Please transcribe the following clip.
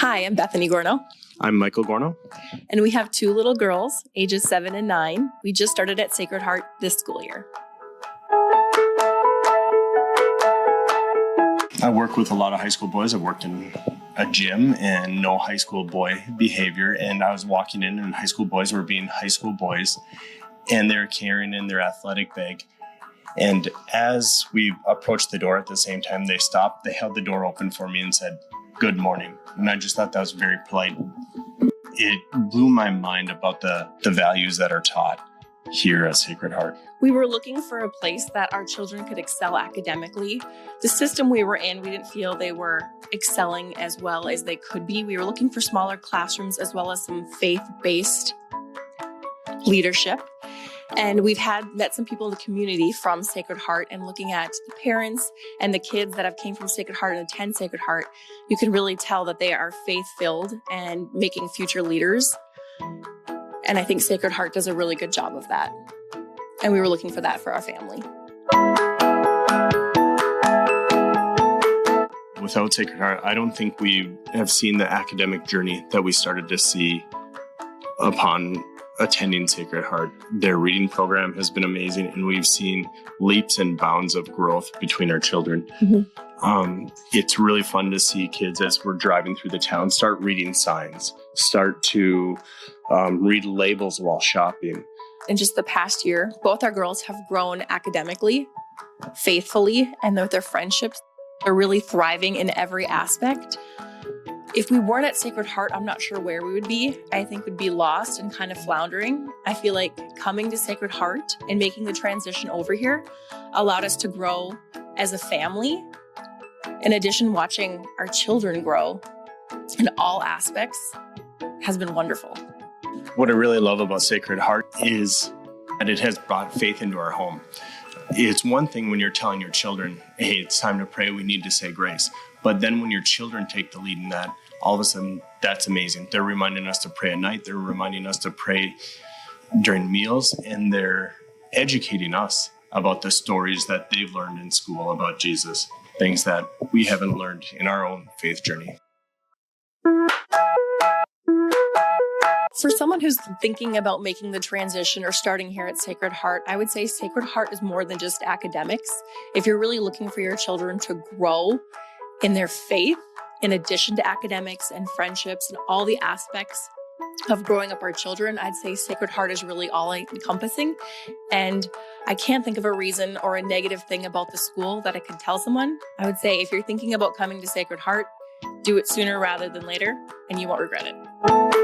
Hi, I'm Bethany Gourneau. I'm Michael Gourneau. And we have two little girls, ages 7 and 9. We just started at Sacred Heart this school year. I work with a lot of high school boys. I've worked in a gym and know high school boy behavior. And I was walking in and high school boys were being high school boys and they're carrying in their athletic bag. And as we approached the door at the same time, they stopped, they held the door open for me and said, "Good morning." And I just thought that was very polite. It blew my mind about the values that are taught here at Sacred Heart. We were looking for a place that our children could excel academically. The system we were in, we didn't feel they were excelling as well as they could be. We were looking for smaller classrooms as well as some faith-based leadership. And we've met some people in the community from Sacred Heart, and looking at the parents and the kids that have came from Sacred Heart and attend Sacred Heart, you can really tell that they are faith-filled and making future leaders. And I think Sacred Heart does a really good job of that. And we were looking for that for our family. Without Sacred Heart, I don't think we have seen the academic journey that we started to see upon attending Sacred Heart. Their reading program has been amazing, and we've seen leaps and bounds of growth between our children. Mm-hmm. It's really fun to see kids as we're driving through the town start reading signs, start to read labels while shopping. In just the past year, both our girls have grown academically, faithfully, and with their friendships, they're really thriving in every aspect. If we weren't at Sacred Heart, I'm not sure where we would be. I think we'd be lost and kind of floundering. I feel like coming to Sacred Heart and making the transition over here allowed us to grow as a family. In addition, watching our children grow in all aspects has been wonderful. What I really love about Sacred Heart is that it has brought faith into our home. It's one thing when you're telling your children, hey, it's time to pray, we need to say grace. But then when your children take the lead in that, all of a sudden, that's amazing. They're reminding us to pray at night. They're reminding us to pray during meals. And they're educating us about the stories that they've learned in school about Jesus, things that we haven't learned in our own faith journey. For someone who's thinking about making the transition or starting here at Sacred Heart, I would say Sacred Heart is more than just academics. If you're really looking for your children to grow in their faith, in addition to academics and friendships and all the aspects of growing up our children, I'd say Sacred Heart is really all encompassing. And I can't think of a reason or a negative thing about the school that I could tell someone. I would say if you're thinking about coming to Sacred Heart, do it sooner rather than later, and you won't regret it.